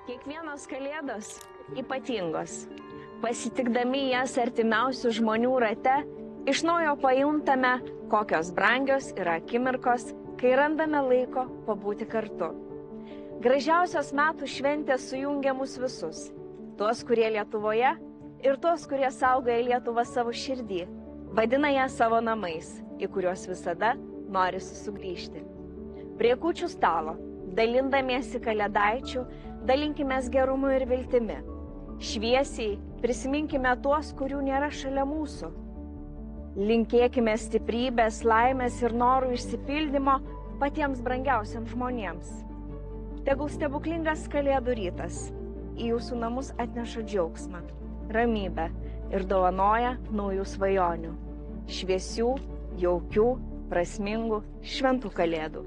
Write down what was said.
Kiekvienos kalėdos ypatingos. Pasitikdami jas artimiausių žmonių rate, iš naujo pajuntame, kokios brangios yra akimirkos, kai randame laiko pabūti kartu. Gražiausios metų šventės sujungia mus visus. Tuos, kurie Lietuvoje ir tuos, kurie saugoja Lietuvą savo širdį. Vadina ją savo namais, į kuriuos visada norisi sugrįžti. Prie kūčių stalo, dalindamiesi kalėdaičių, dalinkimės gerumu ir viltimi. Šviesiai prisiminkime tuos, kurių nėra šalia mūsų. Linkėkime stiprybės, laimės ir norų išsipildymo patiems brangiausiams žmonėms. Tegul stebuklingas kalėdų rytas į jūsų namus atneša džiaugsmą, ramybę ir dovanoja naujų svajonių. Šviesių, jaukių, prasmingų, šventų kalėdų.